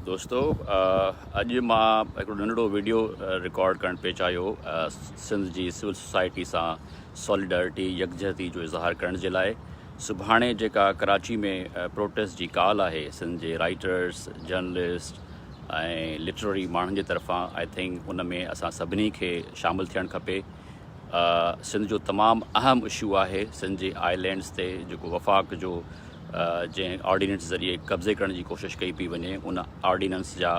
दोस्तों अॼु मां हिकिड़ो नंढिड़ो वीडियो रिकॉर्ड करणु पिए चाहियो सिंध जी सिविल सोसाइटी सां सॉलिडरिटी यकजहती जो इज़हार करण जे लाइ। सुभाणे जेका कराची में प्रोटेस्ट जी कॉल आहे सिंध जे राइटर्स जर्नलिस्ट ऐं लिटरेरी माण्हुनि जे तरफ़ां, आई थिंक उन में असां सभिनी खे शामिलु थियणु खपे। सिंध जो तमामु अहम इशू आहे सिंध जे आइलैंड्स ते जेको वफ़ाक़ जो जंहिं ऑर्डिनेंस ज़रिए कब्ज़े करण जी कोशिशि कई पई वञे, उन ऑर्डिनेंस जा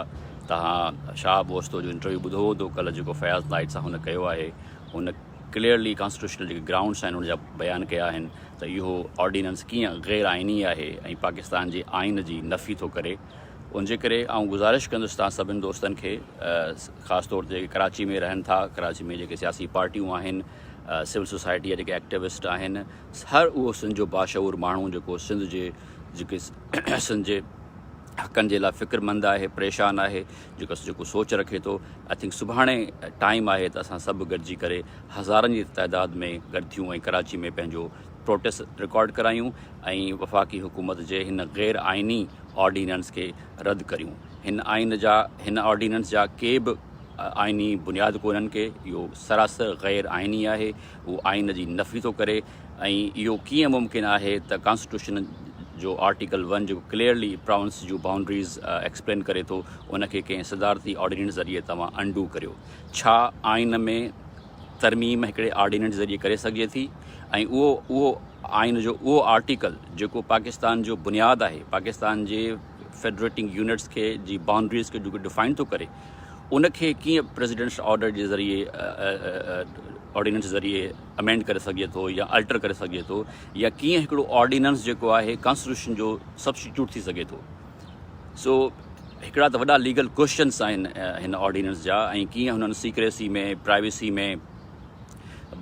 तव्हां शाह बोस्तो जो इंटरव्यू ॿुधो हूंदो कल्ह, जेको फयाज़ नाइट सां हुन कयो आहे। हुन क्लियरली कॉन्स्टिट्यूशनल जेके ग्राउंड्स आहिनि उनजा बयानु कया आहिनि त इहो ऑर्डिनेंस कीअं गैर आइनी आहे ऐं पाकिस्तान जे आइन जी नफ़ी थो करे। उनजे करे आउं गुज़ारिश कंदुसि तव्हां सभिनि दोस्तनि खे, ख़ासि तौर ते कराची में रहनि था, कराची में जेके सियासी पार्टियूं आहिनि, सिविल सोसाइटी जा जेके एक्टिविस्ट आहिनि, हर उहो सिंध जो बाशऊर माण्हू जेको सिंध जे जेके सिंध जे हक़नि जे लाइ फ़िक्रमंद आहे, परेशान आहे, जेको सोच रखे थो। आई थिंक सुभाणे टाइम आहे त असां सभु गॾिजी करे हज़ारनि जी तइदाद में गॾु थियूं ऐं कराची में पंहिंजो प्रोटेस्ट रिकॉर्ड करायूं ऐं वफ़ाक़ी हुकूमत जे हिन गैर आइनी ऑर्डिनेंस खे रद्द करियूं। हिन ऑर्डिनेंस जा के बि आइनी बुनियाद कोन्हनि के, इहो सरासर गैर आइनी आहे, उहो आइन जी नफ़ी थो करे। ऐं इहो कीअं मुमकिन आहे त कॉन्स्टिट्यूशन जो आर्टिकल 1 जेको क्लियरली प्रोविंस जूं बाउंड्रीज़ एक्सप्लेन करे थो, उनखे कंहिं सदारती ऑर्डिनेंस ज़रिए तव्हां अंडू करियो। छा आइन में तरमीम हिकिड़े ऑर्डिनेंस ज़रिए करे सघिजे थी? ऐं उहो आइन जो उहो आर्टिकल जेको पाकिस्तान जो बुनियादु आहे, पाकिस्तान जे फेडरेटिंग यूनिट्स खे जी बाउंड्रीज़ खे जेको डिफाइन थो करे, उनखे कीअं प्रेसिडेंट्स ऑर्डर जे ज़रिए ऑर्डिनेंस ज़रिए अमेंड करे सघे थो या अल्टर करे सघे थो, या कीअं हिकिड़ो ऑर्डिनेंस जेको आहे कॉन्स्टिट्यूशन जो सब्स्टिट्यूट थी सघे थो। सो हिकिड़ा त वॾा लीगल क्वेश्चन्स आहिनि हिन ऑर्डिनेंस जा, ऐं कीअं हुननि सीक्रेसी में, प्राइवेसी में,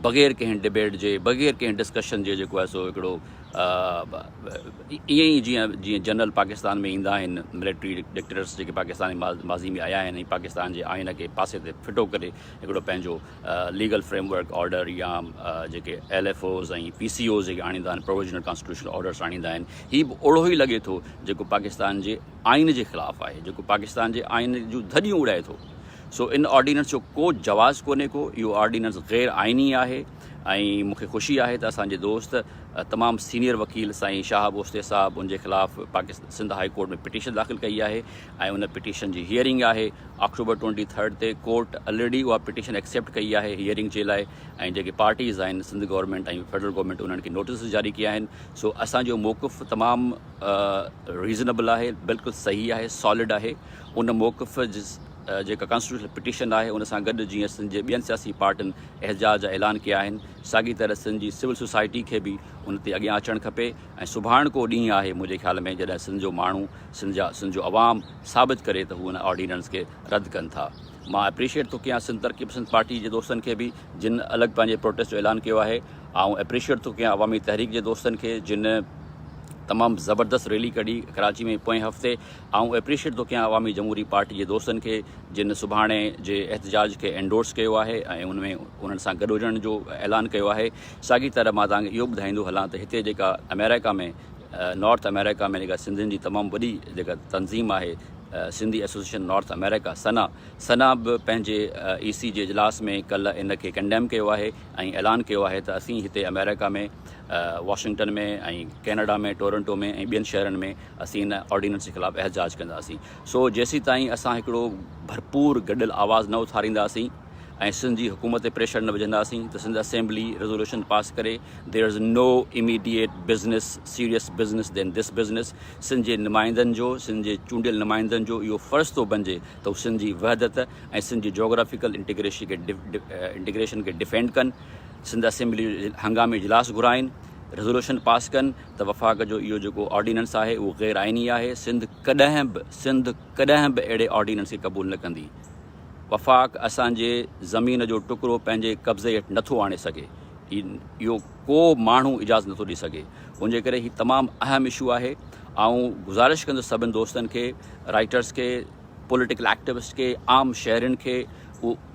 बग़ैर कंहिं डिबेट जे, बग़ैर कंहिं डिस्कशन जे जेको आहे सो हिकिड़ो ईअं ई जीअं जनरल पाकिस्तान में ईंदा आहिनि, मिलिट्री डिक्टेटर्स जेके पाकिस्तान माज़ी में आया आहिनि, ऐं पाकिस्तान जे आइन खे पासे ते फिटो करे हिकिड़ो पंहिंजो लीगल फ्रेमवर्क ऑर्डर या जेके LFOs ऐं PCOs जेके आणींदा आहिनि, प्रोविजनल कॉन्स्टिट्यूशनल ऑर्डर्स आणींदा आहिनि, हीअ बि ओड़ो ई लॻे थो जेको पाकिस्तान जे आइन जे ख़िलाफ़ु आहे, जेको पाकिस्तान जे आइन जूं धॼियूं उड़ाए थो। सो इन ऑर्डिनेंस जो को जवाज़ कोन्हे को, इहो ऑर्डिनेंस गैर आइनी आहे। ऐं मूंखे ख़ुशी आहे त असांजे दोस्त तमामु सीनियर वकील साईं शाह बोस्ते साहब उनजे ख़िलाफ़ु पाकिस्तान सिंध हाई कोर्ट में पिटीशन दाख़िल कई आहे, ऐं उन पिटीशन जी हियरिंग आहे अक्टूबर 23 ते। कोर्ट ऑलरेडी उहा पिटीशन एक्सेप्ट कई आहे हियरिंग जे लाइ, ऐं जेके पार्टीज़ आहिनि सिंध गवर्नमेंट ऐं फेडरल गवर्नमेंट, उन्हनि खे नोटिस जारी कया आहिनि। सो असांजो मौक़िफ़ तमामु रीज़नेबल आहे, बिल्कुलु सही आहे, सॉलिड आहे। उन मौक़िफ़ जेका कॉन्स्टिट्यूशनल पिटीशन आहे उन सां गॾु जीअं सिंध जे ॿियनि सियासी पार्टियुनि एहजाज जा ऐलान कया आहिनि, साॻी तरह सिंध जी सिविल सोसाइटी खे बि उन ते अॻियां अचणु खपे। ऐं सुभाणे को ॾींहुं आहे मुंहिंजे ख़्याल में जॾहिं सिंध जो माण्हू, सिंध जो अवाम साबित करे त हू उन ऑर्डिनेंस खे रद्द कनि था। मां एप्रिशिएट थो कयां सिंध तरक़ी पसंद पार्टी जे दोस्तनि खे बि, जिन अलॻि पंहिंजे प्रोटेस्ट जो ऐलान कयो आहे। ऐं एप्रिशिएट थो कयां अवामी तहरीक जे दोस्तनि खे, जिन तमामु ज़बरदस्त रैली कढी कराची में पोएं हफ़्ते। ऐं एप्रिशिएट थो कयां अवामी जमहूरी पार्टी जे दोस्तनि खे, जिन सुभाणे जे एहतजाज खे एंडोर्स कयो आहे ऐं उन्हनि सां गॾु हुजण जो ऐलान कयो आहे। साॻी तरह मां तव्हांखे इहो ॿुधाईंदो हलां त हिते जेका अमेरिका में, नॉर्थ अमेरिका में जेका सिंधियुनि जी तमामु वॾी जेका तंज़ीम आहे, सिंधी एसोसिएशन नॉर्थ अमेरिका, सना बि पंहिंजे EC जे इजलास में कल्ह इन खे कंडेम कयो आहे ऐं ऐलान कयो आहे त असीं हिते अमेरिका में, वॉशिंगटन में ऐं कैनेडा में, टोरंटो में ऐं ॿियनि शहरनि में असीं इन ऑर्डिनेंस जे ख़िलाफ़ु एहजाज कंदासीं। सो जेसीं ताईं असां हिकिड़ो भरपूर गॾियल आवाज़ न उथारींदासीं ऐं सिंध जी हुकूमत ते प्रेशर न विझंदासीं त सिंध असेंबली रेज़ोल्यूशन पास करे there is no immediate business, serious business than this business. Sindh जे नुमाइंदनि जो, सिंध जे चूंडियल नुमाइंदनि जो इहो फ़र्ज़ु थो बणिजे त हू सिंध जी वहदत ऐं सिंध जी जोग्राफिकल इंटीग्रेशन खे डिफेंड कनि, सिंध असेंबली हंगामी इजलास घुराइनि, रेज़ोल्यूशन पास कनि त वफ़ाक़ जो इहो जेको ऑर्डिनेंस आहे उहो गैर आइनी आहे। सिंध कॾहिं बि अहिड़े ऑर्डिनेंस खे क़बूल न कंदी। वफ़ाक़ असांजे ज़मीन जो टुकड़ो पंहिंजे कब्ज़े हेठि नथो आणे सघे, इहो को माण्हू इजाज़त नथो ॾेई सघे। उनजे करे हीउ तमामु अहम इशू आहे। ऐं गुज़ारिश कंदुसि सभिनि दोस्तनि खे, राइटर्स खे, पॉलिटिकल एक्टिविस्ट खे, आम शहरियुनि खे,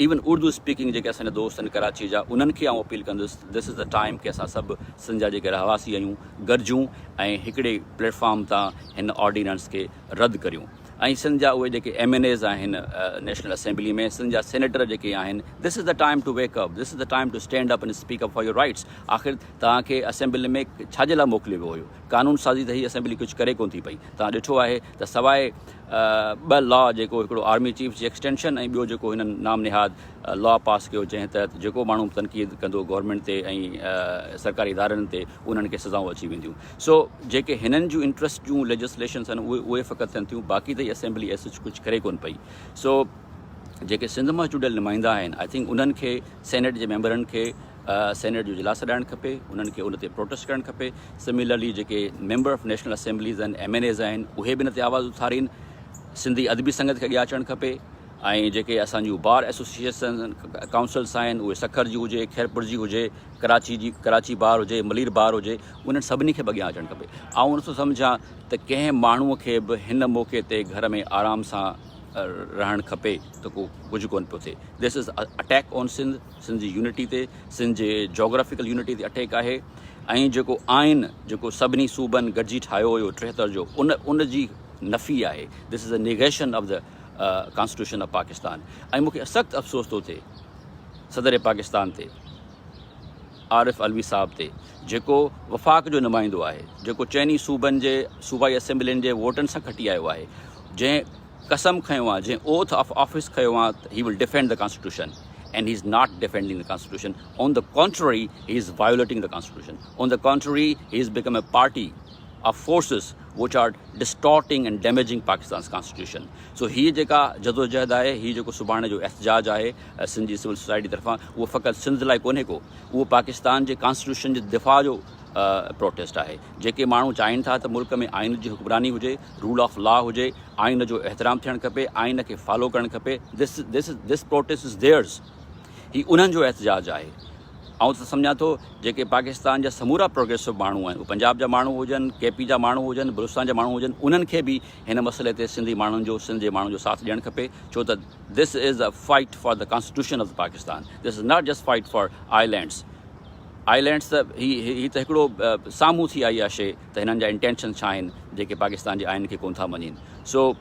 इवन उर्दू स्पीकिंग जेके असांजा दोस्त आहिनि कराची जा, उन्हनि खे आउं अपील कंदुसि, दिस इज़ द टाइम की असां सभु सिंध जा जेके रहवासी आहियूं गॾिजूं ऐं हिकिड़े प्लेटफॉर्म तां हिन ऑर्डिनेंस खे रद्द करियूं। ऐं सिंध जा उहे जेके MNAs आहिनि नेशनल असेंबली में, सिंध जा सेनेटर जेके आहिनि, this is the time to wake up, this is the time to stand up and speak up for your rights. आख़िर तव्हांखे असेंबली में छाजे लाइ मोकिलियो वियो हुयो? कानून साज़ी त हीअ असेंबली कुझु करे कोन थी पई। तव्हां ॾिठो आहे त सवाइ ॿ लॉ, जेको हिकिड़ो आर्मी चीफ जी एक्सटेंशन ऐं ॿियो जेको हिननि नाम निहाद लॉ पास कयो, जंहिं तहत जेको माण्हू तनक़ीद कंदो गवर्नमेंट ते ऐं सरकारी इदारनि ते, उन्हनि खे सज़ाऊं अची वेंदियूं। सो जेके हिननि जूं इंट्रस्ट जूं लेजिस्लेशन्स आहिनि उहे फ़क़ति थियनि थियूं, बाक़ी त हीअ असेंबली ऐसे कुझु करे कोन पई। सो जेके सिंध मां चूंडियल नुमाइंदा आहिनि, आई थिंक उन्हनि खे सेनेट जे मेंबरनि खे सेनेट जो इजलास ॾियणु खपे, उन्हनि खे उन ते प्रोटेस्ट करणु खपे। सिमिलरली जेके मेंबर ऑफ नेशनल असेंबलीज़ आहिनि, MNAs आहिनि, उहे बि इन ते आवाज़ उथारीनि। सिंधी अदबी संगत खे अॻियां अचणु खपे। ऐं जेके असांजूं बार एसोसिएशन काउंसिल्स आहिनि, उहे सखर जी हुजे, खैरपुर जी हुजे, कराची बार हुजे, मलीर बार हुजे, उन्हनि सभिनी खे बि अॻियां अचणु खपे। आउं नथो सम्झां त कंहिं माण्हूअ खे बि हिन मौक़े ते घर में आराम सां रहणु खपे त कुझु कोन पियो थिए। This is attack on Sindh, Sindh जी यूनिटी ते, सिंध जे जोग्राफिकल यूनिटी ते अटैक आहे। ऐं जेको आइन जेको सभिनी सूबनि गॾिजी ठाहियो हुयो 73 जो, उन जी नफ़ी आहे। This is a negation of the constitution of Pakistan. ऐं मूंखे सख़्तु अफ़सोस थो थिए सदर पाकिस्तान ते, आरिफ अलवी साहब ते, जेको वफ़ाक़ जो नुमाइंदो आहे, जेको चइनी सूबनि जे सूबाई असेंबलियुनि जे वोटनि सां खटी आयो आहे, जंहिं कसम खयो आहे, जंहिं ओथ ऑफ ऑफिस खयो आहे, he will defend the constitution, and he is not defending the constitution. On the contrary, he is violating the constitution. On the contrary, he has become a party of forces which are distorting and damaging Pakistan's constitution. So he जेका जदोजहद आहे, ही जेको सुभाणे जो एहतजाज आहे सिंध जी civil society तरफ़ां, उहो फ़क़ति सिंध लाइ कोन्हे को, उहो पाकिस्तान जे कॉन्स्टिट्यूशन जे दिफ़ा जो प्रोटेस्ट आहे। जेके माण्हू चाहिनि था त मुल्क में आइन जी हुक्मरानी हुजे, रूल ऑफ लॉ हुजे, आइन जो एहतराम थियणु खपे, आइन खे फॉलो करणु खपे, दिस प्रोटेस्ट इज़ देयर्स। ही उन्हनि जो एहतजाज आहे। ऐं त सम्झां थो जेके पाकिस्तान जा समूरा प्रोग्रेसिव माण्हू आहिनि, उहे पंजाब जा माण्हू हुजनि, KP जा माण्हू हुजनि, बलूचिस्तान जा माण्हू हुजनि, उन्हनि खे बि हिन मसइले ते सिंधी माण्हुनि जो, सिंध जे माण्हुनि जो साथ ॾियणु खपे। छो त this is a fight for the constitution of Pakistan, this is not just fight for islands त ही त हिकिड़ो साम्हूं थी आई आहे शइ त हिननि जा इंटेंशन छा आहिनि, जेके पाकिस्तान जे आइन खे कोन था मञनि। So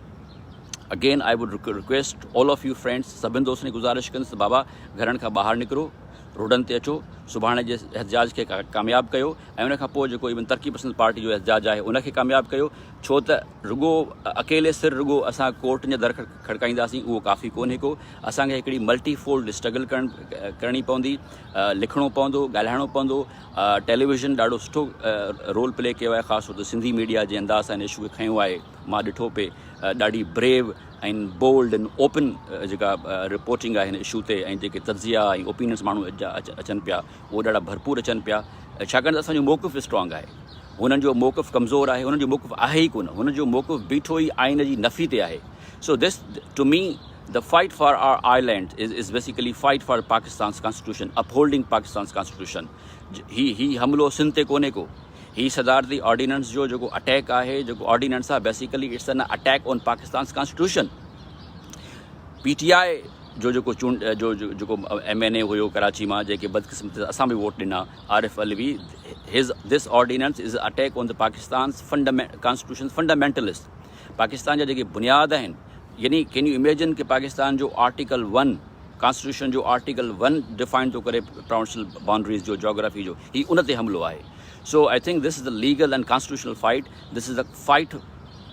again I would request all of U friends, सभिनी दोस्तनि खे गुज़ारिश कंदुसि, बाबा घरनि खां ॿाहिरि निकिरो, रोडनि ते अचो, सुभाणे जे एहतजाज खे कामयाबु कयो, ऐं उनखां पोइ जेको इवन तरक़ी पसंद पार्टी जो एहतजाज आहे उनखे कामयाबु कयो। छो त रुगो अकेले सिर रुगो असां कोर्ट जे दर खड़काईंदासीं, उहो काफ़ी कोन्हे को। असांखे हिकिड़ी मल्टीफोल्ड स्ट्रगल करणी पवंदी, लिखणो पवंदो, ॻाल्हाइणो पवंदो। टेलीविज़न ॾाढो सुठो रोल प्ले कयो आहे, ख़ासि तौर ते सिंधी मीडिया जे अंदाज़ सां हिन इशू खे खयो आहे। मां ॾिठो पे ॾाढी ब्रेव ऐं बोल्ड एंड ओपन जेका रिपोर्टिंग आहे हिन इशू ते, ऐं जेके तज़िया ऐं ओपिनियंस माण्हू अचनि पिया, उहे ॾाढा भरपूर अचनि पिया, छाकाणि त असांजो मौक़िफ़ स्ट्रॉन्ग आहे। हुननि जो मौक़िफ़ कमज़ोर आहे, हुननि जो मौक़िफ़ आहे ई कोन, हुननि जो मौक़िफ़ बीठो ई आइन जी नफ़ी ते आहे। So this to me the fight for our island is basically fight for Pakistan constitution, upholding Pakistan constitution. ही हमलो सिंध ते कोन्हे को, ही सदारती ऑर्डिनेंस जो जेको अटैक आहे, जेको ऑर्डिनेंस आहे, basically it's an attack on Pakistan constitution. PTI जो जेको जेको MNA हुयो कराची मां, जेके बदकिस्मती असां बि वोट ॾिना, Arif Alvi, this ordinance is attack on the Pakistan constitution fundamentalist. Pakistan जा जेके बुनियाद आहिनि, यानी कैन यू इमेजिन कि पाकिस्तान जो आर्टिकल 1 कॉन्स्टिट्यूशन जो आर्टिकल 1 डिफाइन थो करे प्रोविंशियल बाउंड्रीज़ जो, जोग्राफी जो, ही उन ते हमिलो आहे। So I think this is the legal and constitutional fight. This is the fight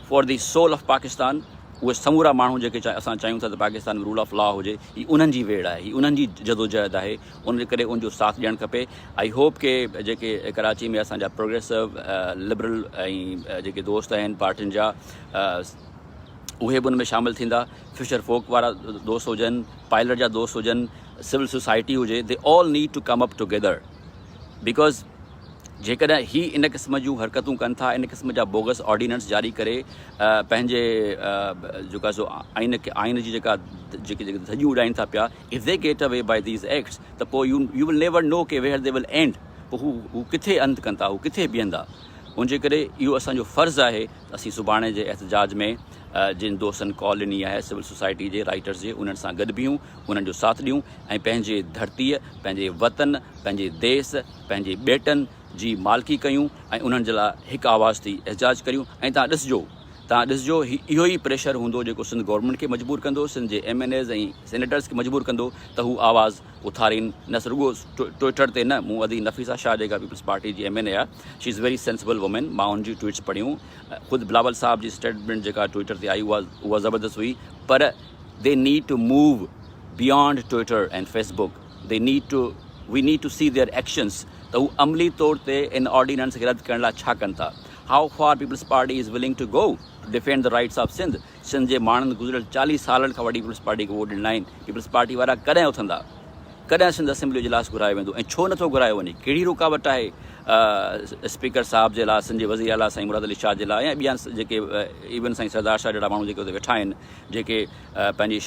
for the soul of Pakistan. उहे समूरा माण्हू जेके असां चाहियूं था त पाकिस्तान में रूल ऑफ लॉ हुजे, ही उन्हनि जी वेड़ आहे, ही उन्हनि जी जदोजहद आहे, उन जे करे उनजो साथ ॾियणु खपे। आई होप के जेके कराची में असांजा प्रोग्रेसिव लिबरल ऐं जेके दोस्त आहिनि पार्टियुनि जा, उहे बि उन में शामिलु थींदा। फिशर फोक वारा दोस्त हुजनि, पायलट जा दोस्त हुजनि, सिविल सोसाइटी हुजे, they all need to come up together. Because जेकॾहिं ही इन क़िस्म जूं हरकतूं कनि था, इन क़िस्म जा बोगस ऑर्डिनेंस जारी करे पंहिंजे जेका सो आइन जी जेके धॼियूं उॾाइनि था पिया, if they get away by these acts, त पोइ यू विल नेवर नो के वेयर दे विल एंड, पोइ हू किथे अंत कनि था, हू किथे बीहंदा। उनजे करे इहो असांजो फ़र्ज़ु आहे त असीं सुभाणे जे एहतजाज में जिन दोस्तनि कॉल ॾिनी आहे सिविल सोसाइटी जे, राइटर्स जे, उन्हनि सां गॾु बीहूं, उन्हनि जो साथ ॾियूं, ऐं पंहिंजे धरतीअ, पंहिंजे वतन, पंहिंजे देश, पंहिंजे ॿेटनि जी मालिकी कयूं, ऐं उन्हनि जे लाइ हिकु आवाज़ थी एहतजाज करियूं। ऐं तव्हां ॾिसिजो तव्हां ॾिसजो इहो ई प्रेशर हूंदो जेको सिंध गवर्नमेंट खे मजबूर कंदो, सिंध जे MNAs ऐं सेनेटर्स खे मजबूर कंदो त हू आवाज़ उथारीनि, न रुॻो ट्विटर ते न। मूं अदी नफ़ीसा शाह जेका पीपल्स पार्टी जी MNA आहे, she is very sensible women, मां हुनजी ट्वीट्स पढ़ियूं। ख़ुदि बिलावल साहब जी स्टेटमेंट जेका ट्विटर ते आई उहा ज़बरदस्त हुई, पर they need to move beyond Twitter and Facebook. We need to see their actions, त हू अमली तौर ते इन ऑर्डिनेंस खे रद्द करण लाइ छा कनि था। How far Peoples Party is willing to go to defend the rights of Sindh. Sindh जे माण्हुनि गुज़िरियल 40 सालनि खां वठी पीपल्स पार्टी खे वोट ॾिना आहिनि। पीपल्स पार्टी वारा कॾहिं उथंदा, कॾहिं सिंध असेंबली जो इजलास घुरायो वेंदो, ऐं छो नथो घुरायो वञे? कहिड़ी रुकावट आहे स्पीकर साहब जे लाइ, सिंध जे वज़ीर आला साईं मुराद अली शाह जे लाइ, ऐं ॿिया जेके इवन साईं सरदार शाह जहिड़ा माण्हू जेके उते वेठा आहिनि, जेके पंहिंजी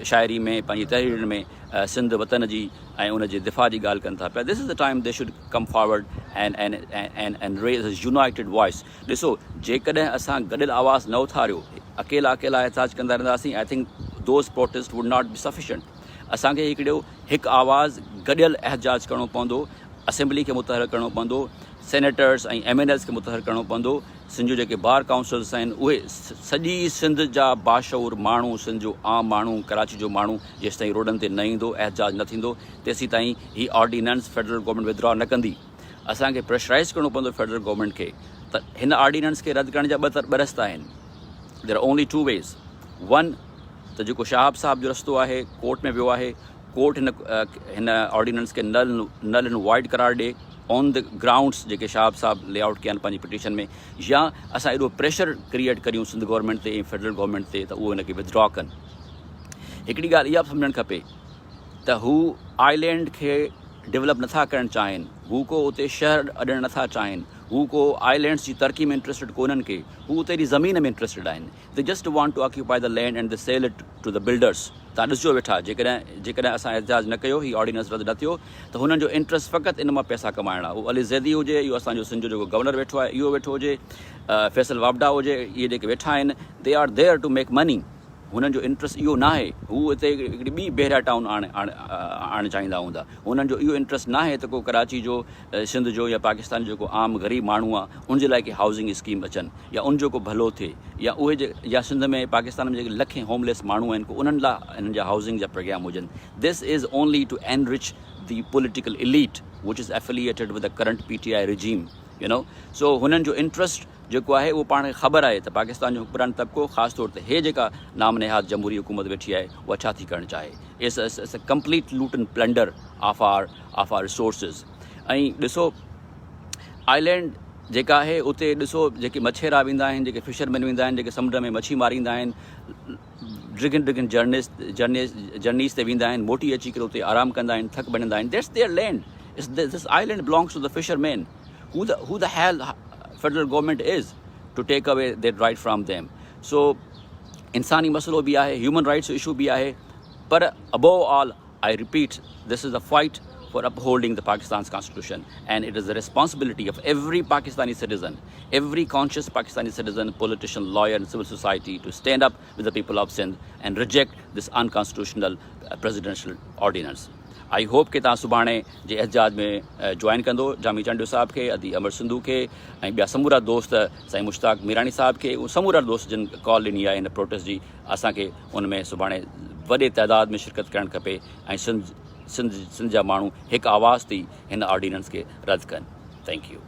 शाइरी में, पंहिंजी तहरीर में सिंध वतन जी ऐं उन जे दिफ़ा जी ॻाल्हि कनि था पिया। This is the time they should come forward and raise his united voice. ॾिसो, जेकॾहिं असां गॾियल आवाज़ न उथारियो, अकेला एहतजाज कंदा रहंदासीं, I think those protest would not be sufficient. असांखे हिकु आवाज़ गॾियल एहतजाज करिणो पवंदो, असेंबली खे मुतहर करिणो पवंदो, सेनेटर्स ऐं MNAs खे मुतहर करिणो पवंदो। सिंध जो जेके बार काउंसिल्स आहिनि, उहे सॼी सिंध जा बाशऊर माण्हू, सिंध जो आम माण्हू, कराची जो माण्हू जेसि ताईं रोडनि ते न ईंदो, एहतजाज न थींदो, तेसी ताईं ही ऑर्डिनेंस फेडरल गवर्नमेंट विथड्रॉ न कंदी। असांखे प्रेशराइज़ करिणो पवंदो फेडरल गवर्नमेंट खे त हिन ऑर्डिनेंस खे रद्द करण जा ॿ रस्ता आहिनि। There are only 2 ways। One, त जेको शाहब साहब जो रस्तो आहे, कोर्ट में वियो आहे, कोर्ट हिन ऑर्डिनेंस खे नल एंड वाइड करार ॾे ऑन द ग्राउंड्स जेके शाहब साहब लेआउट कया आहिनि पंहिंजी पिटीशन में, या असां एॾो प्रेशर क्रिएट करियूं सिंध गवर्नमेंट ते ऐं फेडरल गवर्नमेंट ते त उहो हिन खे विथड्रॉ कनि। हिकिड़ी ॻाल्हि इहा बि सम्झणु खपे त हू आइलैंड खे डेवलप नथा करणु चाहिनि, हू को उते शहर अॾणु नथा चाहिनि, हू को आइलैंड्स जी तरक़ी में इंट्रस्टेड कोन्हनि खे, हू उते जी ज़मीन में इंट्रस्टेड आहिनि। They just want to occupy the land and they sell it to the builders. तव्हां ॾिसजो वेठा, जेकॾहिं असां एहतजाज न कयो, ही ऑर्डिनेंस रद्द न थियो, त हुननि जो इंट्रस्ट फ़क़ति इन मां पैसा कमाइणु आहे। उहो अली ज़ैदी हुजे, इहो असांजो सिंध जो जेको गवर्नर वेठो आहे इहो वेठो हुजे, फैसल वाबडा हुजे, इहे जेके वेठा आहिनि, they are there to make money. हुननि जो इंट्रस्ट इहो न आहे, हू हिते हिकिड़ी ॿी बेहरा टाउन आणणु चाहींदा हूंदा। हुननि जो इहो इंट्रस्ट न आहे त को कराची जो, सिंध जो या पाकिस्तान जो जेको आम ग़रीब माण्हू आहे उनजे लाइ के हाउसिंग स्कीम अचनि, या उनजो को भलो थिए, या उहे या सिंध में पाकिस्तान में जेके लखें होमलेस माण्हू आहिनि को उन्हनि लाइ हिननि जा हाउसिंग जा प्रोग्राम हुजनि। This is only to enrich the political elite which is affiliated with the current PTI regime, so हुननि जो इंट्रस्ट जेको आहे उहो पाण खे ख़बर आहे त पाकिस्तान जो हुक्मरान तबिको, ख़ासि तौर ते हे जेका नाम नेहाद जमहूरी हुकूमत वेठी आहे, उहा छा थी करणु चाहे। It's a complete loot and plunder of our resources. ऐं ॾिसो, आइलैंड जेका आहे उते ॾिसो, जेके मछेरा वेंदा आहिनि, जेके फिशरमैन वेंदा आहिनि, जेके समुंड में मच्छी मारींदा आहिनि, डिगन जर्नीस ते वेंदा आहिनि, मोटी अची करे उते आराम कंदा आहिनि, थक भॼंदा आहिनि, that's their land. This island belongs to the fisherman. Who the hell federal government is to take away that right from them? So insani maslo bhi aahe, human rights issue bhi aahe, but above all, I repeat, this is a fight for upholding the Pakistan's constitution, and it is the responsibility of every Pakistani citizen, every conscious Pakistani citizen, politician, lawyer and civil society to stand up with the people of Sindh and reject this unconstitutional presidential ordinance. I hope कि तव्हां सुभाणे जे एहतजाज में join कंदो, जामी चंडियो साहब खे, अदी अमर सिंधू खे, ऐं ॿिया समूरा दोस्त साईं मुश्ताक मीरानी साहब खे, उहे समूरा दोस्त जिन कॉल ॾिनी आहे हिन प्रोटेस्ट जी, असांखे उन में सुभाणे वॾे तइदाद में शिरकत करणु खपे, ऐं सिंध जा माण्हू हिकु आवाज़ थी हिन ऑर्डिनेंस खे रद्द कनि। Thank U.